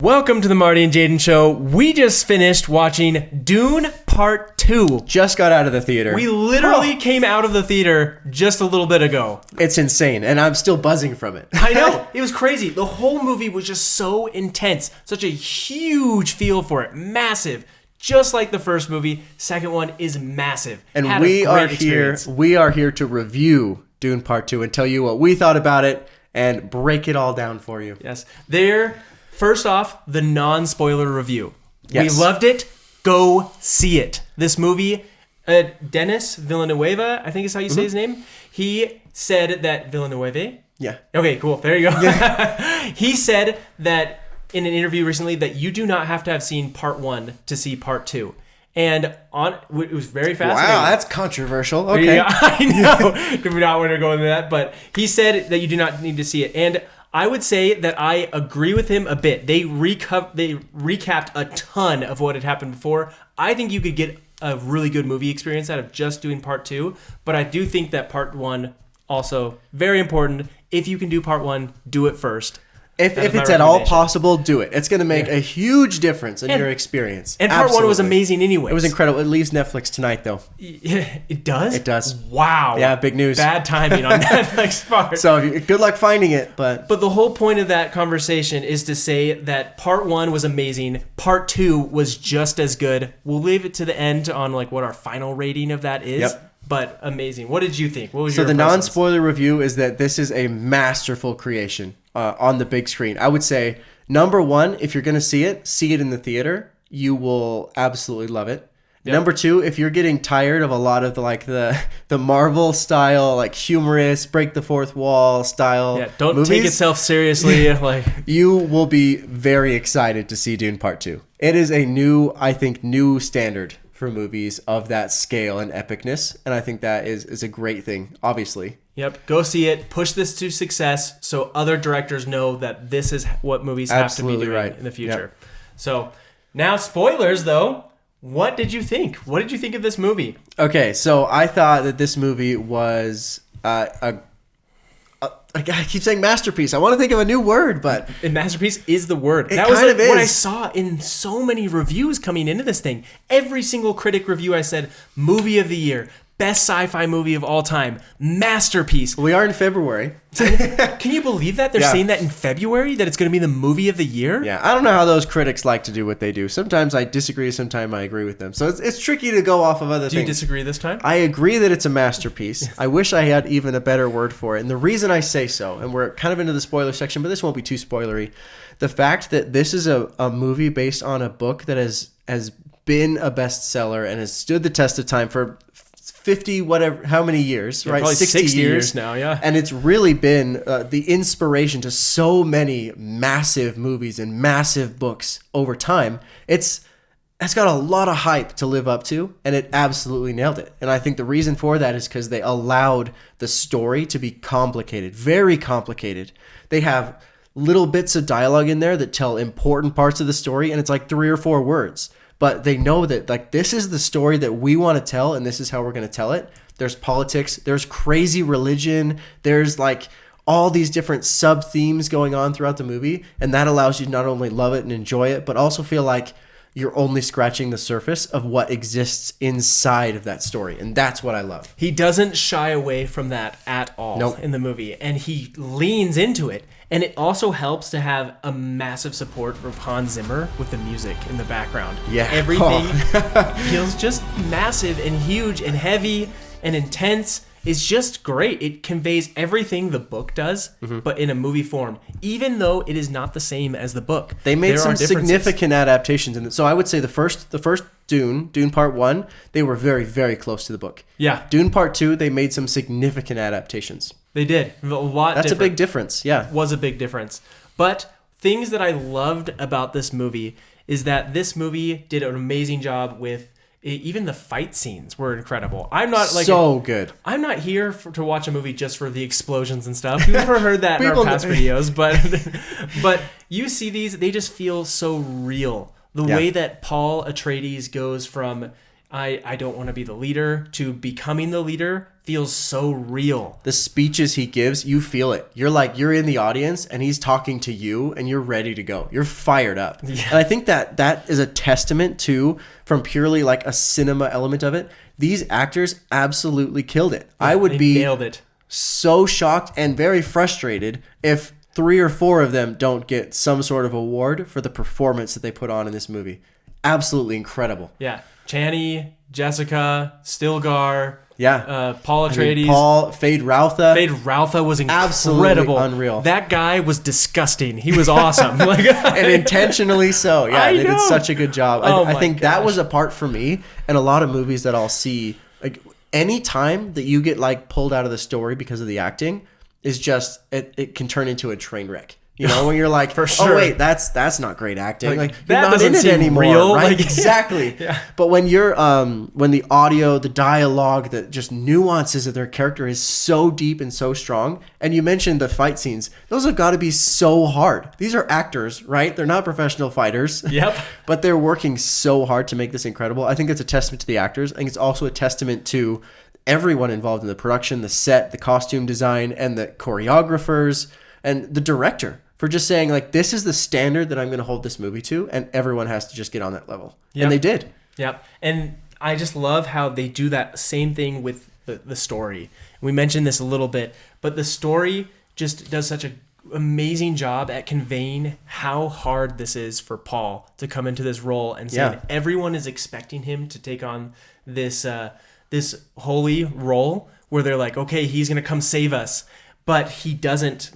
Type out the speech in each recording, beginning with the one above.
Welcome to the Marty and Jaden Show. We just finished watching Dune Part 2. Just got out of the theater. We literally came out of the theater just a little bit ago. It's insane, and I'm still buzzing from it. I know. It was crazy. The whole movie was just so intense. Such a huge feel for it. Massive. Just like the first movie. Second one is massive. And we are here to review Dune Part 2 and tell you what we thought about it and break it all down for you. Yes. First off, the non-spoiler review. Yes. We loved it. Go see it. This movie, Denis Villeneuve, I think is how you say his name. He said that Villeneuve. Yeah. Okay, cool. There you go. Yeah. He said that in an interview recently that you do not have to have seen Part 1 to see Part 2. And it was very fascinating. Wow, that's controversial. Okay. Yeah, I know. Do not want to go into that, but he said that you do not need to see it. And I would say that I agree with him a bit. They recapped a ton of what had happened before. I think you could get a really good movie experience out of just doing Part 2, but I do think that Part 1 also very important. If you can do Part 1, do it first. If it's at all possible, do it. It's going to make a huge difference in your experience. And Part 1 was amazing anyway. It was incredible. It leaves Netflix tonight, though. It does? It does. Wow. Yeah, big news. Bad timing on Netflix part. So good luck finding it. But the whole point of that conversation is to say that Part 1 was amazing. Part 2 was just as good. We'll leave it to the end on what our final rating of that is. Yep. But amazing. What did you think? What was your the impressions? non-spoiler review is that this is a masterful creation on the big screen. I would say, number one, if you're going to see it in the theater. You will absolutely love it. Yep. Number two, if you're getting tired of a lot of the Marvel style, humorous, break the fourth wall style don't movies, take itself seriously. You will be very excited to see Dune Part 2. It is a new standard for movies of that scale and epicness, and I think that is a great thing, obviously. Yep, go see it. Push this to success so other directors know that this is what movies have to be doing in the future. Yep. So, now spoilers though. What did you think? What did you think of this movie? Okay, so I thought that this movie was I keep saying masterpiece. I want to think of a new word, but masterpiece is the word. That was what I saw in so many reviews coming into this thing. Every single critic review I said, movie of the year, best sci-fi movie of all time, masterpiece. We are in February. Can you believe that? They're saying that in February, that it's going to be the movie of the year? Yeah, I don't know how those critics like to do what they do. Sometimes I disagree, sometimes I agree with them. So it's tricky to go off of other things. Do you disagree this time? I agree that it's a masterpiece. I wish I had even a better word for it. And the reason I say so, and we're kind of into the spoiler section, but this won't be too spoilery, the fact that this is a movie based on a book that has been a bestseller and has stood the test of time for 50 whatever how many years, right? Probably 60 years now, yeah. And it's really been the inspiration to so many massive movies and massive books over time. It's got a lot of hype to live up to, and it absolutely nailed it. And I think the reason for that is because they allowed the story to be complicated, very complicated. They have little bits of dialogue in there that tell important parts of the story, and it's 3 or 4 words. But they know that this is the story that we want to tell, and this is how we're going to tell it. There's politics, there's crazy religion, there's all these different sub-themes going on throughout the movie, and that allows you to not only love it and enjoy it, but also feel like you're only scratching the surface of what exists inside of that story, and that's what I love. He doesn't shy away from that at all in the movie, and he leans into it. And it also helps to have a massive support from Hans Zimmer with the music in the background. Yeah. Everything feels just massive and huge and heavy and intense. It's just great. It conveys everything the book does, but in a movie form, even though it is not the same as the book. They made some significant adaptations in it. So I would say the first Dune Part 1, they were very, very close to the book. Yeah. Dune Part 2, they made some significant adaptations. They did. A lot. That's a big difference. Yeah. It was a big difference. But things that I loved about this movie is that this movie did an amazing job with even the fight scenes were incredible. I'm not good. I'm not here to watch a movie just for the explosions and stuff. You've never heard that in our past videos, but you see these, they just feel so real. The way that Paul Atreides goes from I don't want to be the leader to becoming the leader feels so real. The speeches he gives, you feel it. You're in the audience and he's talking to you and you're ready to go. You're fired up. Yeah. And I think that is a testament to, from purely like a cinema element of it, these actors absolutely killed it. Yeah, I would be nailed it. So shocked and very frustrated if 3 or 4 of them don't get some sort of award for the performance that they put on in this movie. Absolutely incredible. Yeah. Chani, Jessica, Stilgar, Paul Atreides. Fade Routha. Fade Routha was incredible. Absolutely unreal. That guy was disgusting. He was awesome. And intentionally so. Yeah, they did such a good job. I think that was a part for me, and a lot of movies that I'll see, like any time that you get like pulled out of the story because of the acting is just, it can turn into a train wreck. You know, when you're like, for sure. Oh wait, that's not great acting. Like you're not in it anymore, real. right? Exactly. Yeah. But when you're when the audio, the dialogue, the just nuances of their character is so deep and so strong, and you mentioned the fight scenes, those have got to be so hard. These are actors, right? They're not professional fighters. Yep. But they're working so hard to make this incredible. I think it's a testament to the actors. I think it's also a testament to everyone involved in the production, the set, the costume design, and the choreographers and the director, for just saying, like, this is the standard that I'm going to hold this movie to, and everyone has to just get on that level. Yep. And they did. Yep. And I just love how they do that same thing with the story. We mentioned this a little bit, but the story just does such an amazing job at conveying how hard this is for Paul to come into this role and saying everyone is expecting him to take on this this holy role where they're like, okay, he's going to come save us, but he doesn't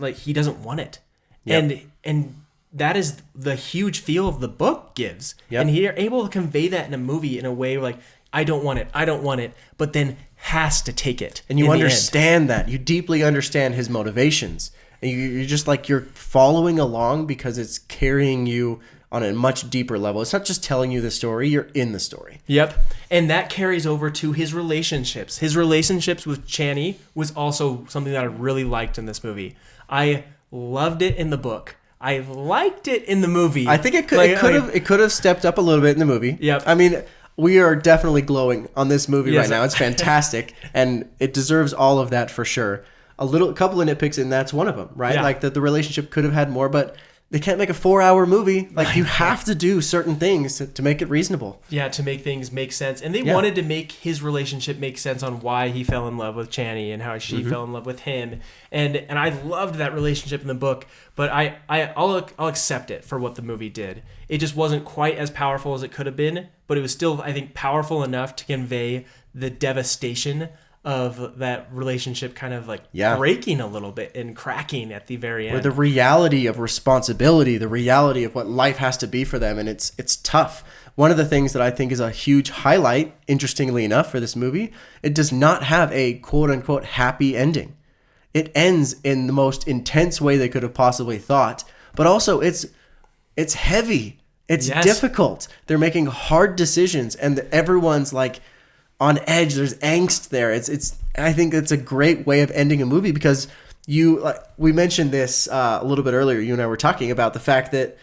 want it. Yep. And that is the huge feel of the book gives. Yep. And you're able to convey that in a movie in a way like, I don't want it, but then has to take it. And you understand that. You deeply understand his motivations. And you're just like, you're following along because it's carrying you on a much deeper level. It's not just telling you the story, you're in the story. Yep. And that carries over to his relationships. His relationships with Chani was also something that I really liked in this movie. I loved it in the book. I liked it in the movie. I think it could have stepped up a little bit in the movie. Yep. I mean, we are definitely glowing on this movie right now. It's fantastic, and it deserves all of that for sure. A couple of nitpicks, and that's one of them, right? Yeah. Like the relationship could have had more, but they can't make a 4-hour movie. Like, you have to do certain things to make it reasonable. Yeah, to make things make sense. And they wanted to make his relationship make sense on why he fell in love with Chani and how she fell in love with him. And I loved that relationship in the book, but I'll accept it for what the movie did. It just wasn't quite as powerful as it could have been, but it was still, I think, powerful enough to convey the devastation of that relationship kind of like breaking a little bit and cracking at the very end. Or the reality of responsibility, the reality of what life has to be for them, and it's tough. One of the things that I think is a huge highlight, interestingly enough, for this movie, it does not have a quote-unquote happy ending. It ends in the most intense way they could have possibly thought, but also it's heavy. It's difficult. They're making hard decisions, and everyone's like on edge. There's angst there. I think it's a great way of ending a movie, because we mentioned this a little bit earlier. You and I were talking about the fact that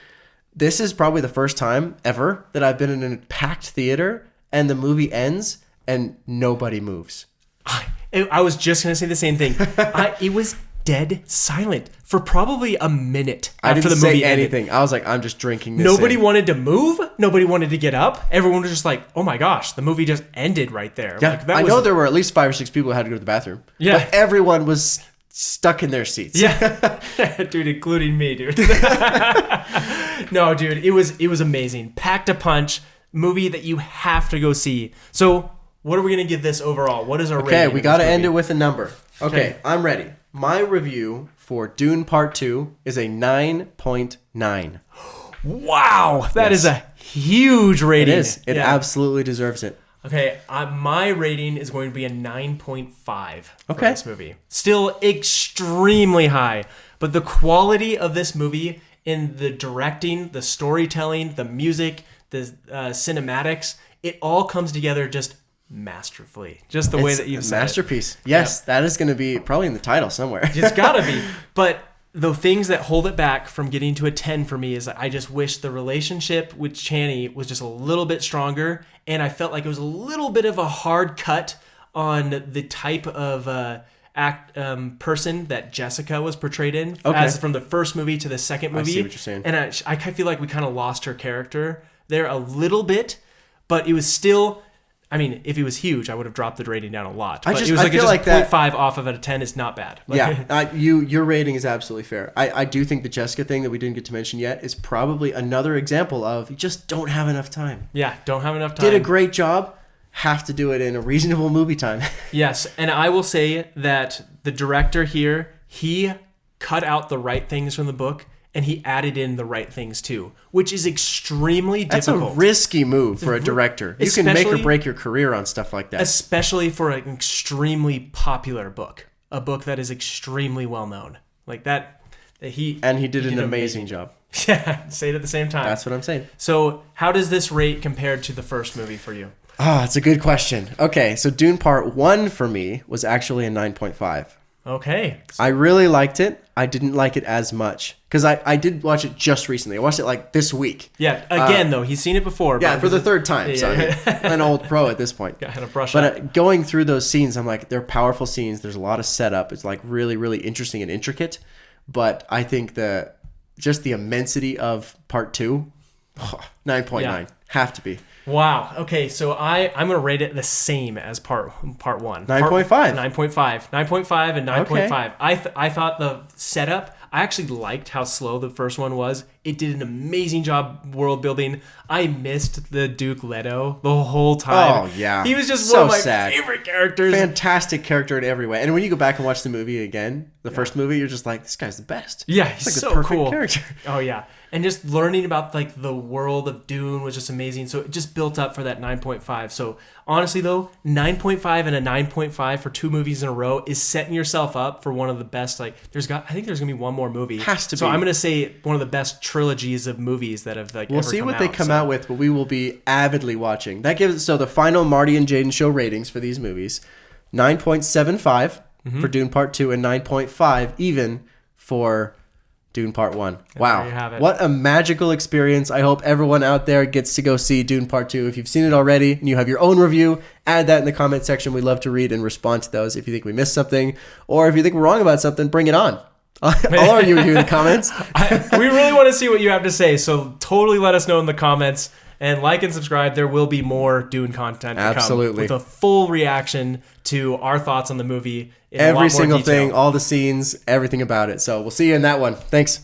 this is probably the first time ever that I've been in a packed theater and the movie ends and nobody moves. I was just going to say the same thing. It was dead silent for probably a minute after the movie ended. I didn't say anything. I was like, I'm just drinking this. Nobody wanted to move. Nobody wanted to get up. Everyone was just like, oh my gosh, the movie just ended right there. Yeah, I know there were at least 5 or 6 people who had to go to the bathroom. Yeah. But everyone was stuck in their seats. Yeah. Dude, including me, dude. No, dude, it was amazing. Packed a punch. Movie that you have to go see. So what are we going to give this overall? What is our rating? Okay, we got to end it with a number. Okay, I'm ready. My review for Dune Part 2 is a 9.9. Wow, that is a huge rating. It is. It absolutely deserves it. Okay, my rating is going to be a 9.5 for this movie. Still extremely high, but the quality of this movie in the directing, the storytelling, the music, the cinematics, it all comes together just masterfully. Just the way that you've said masterpiece. Yes, that is going to be probably in the title somewhere. It's got to be. But the things that hold it back from getting to a 10 for me is that I just wish the relationship with Chani was just a little bit stronger, and I felt like it was a little bit of a hard cut on the type of person that Jessica was portrayed in, as from the first movie to the second movie. I see what you're saying. And I feel like we kind of lost her character there a little bit, but it was still... I mean, if it was huge, I would have dropped the rating down a lot. But it was like, feel like that 0.5 off of a 10 is not bad. Your rating is absolutely fair. I do think the Jessica thing that we didn't get to mention yet is probably another example of you just don't have enough time. Yeah, don't have enough time. Did a great job, have to do it in a reasonable movie time. Yes, and I will say that the director here, he cut out the right things from the book, and he added in the right things too, which is extremely difficult. That's a risky move for a director. You can make or break your career on stuff like that. Especially for an extremely popular book. A book that is extremely well known. Like that, he did an amazing job. Yeah, say it at the same time. That's what I'm saying. So how does this rate compare to the first movie for you? It's a good question. Okay, so Dune Part 1 for me was actually a 9.5. Okay. I really liked it. I didn't like it as much because I did watch it just recently. I watched it like this week. Yeah. Again, though, he's seen it before. Yeah, for the third time. Yeah. So I mean, I'm an old pro at this point. Got to brush up. But going through those scenes, I'm like, they're powerful scenes. There's a lot of setup. It's like really, really interesting and intricate. But I think just the immensity of Part 2, 9.9. Yeah. Have to be. Wow. Okay, so I'm going to rate it the same as part 1. 9.5. 9.5. 9.5 and 9.5. Okay. I thought the setup, I actually liked how slow the first one was. It did an amazing job world building. I missed the Duke Leto the whole time. Oh, yeah. He was just so one of my sad. favorite characters. Fantastic character in every way. And when you go back and watch the movie again, the first movie, you're just like, this guy's the best. Yeah, he's like so the perfect cool. character. Oh, yeah. And just learning about like the world of Dune was just amazing. So it just built up for that 9.5. So honestly though, 9.5 and a 9.5 for 2 movies in a row is setting yourself up for one of the best. Like I think there's gonna be one more movie. Has to be. So I'm gonna say one of the best trilogies of movies that have like. We'll see what they come out with, but we will be avidly watching. That gives the final Marty and Jaden show ratings for these movies: 9.75 for Dune Part 2 and 9.5 even for Dune Part 1. Wow. There you have it. What a magical experience. I hope everyone out there gets to go see Dune Part 2. If you've seen it already and you have your own review, add that in the comment section. We love to read and respond to those. If you think we missed something or if you think we're wrong about something, bring it on. I'll argue with you in the comments. We really want to see what you have to say, so totally let us know in the comments. And like and subscribe. There will be more Dune content to Absolutely. come with a full reaction to our thoughts on the movie. In Every a lot more single detail. thing, all the scenes, everything about it. So we'll see you in that one. Thanks.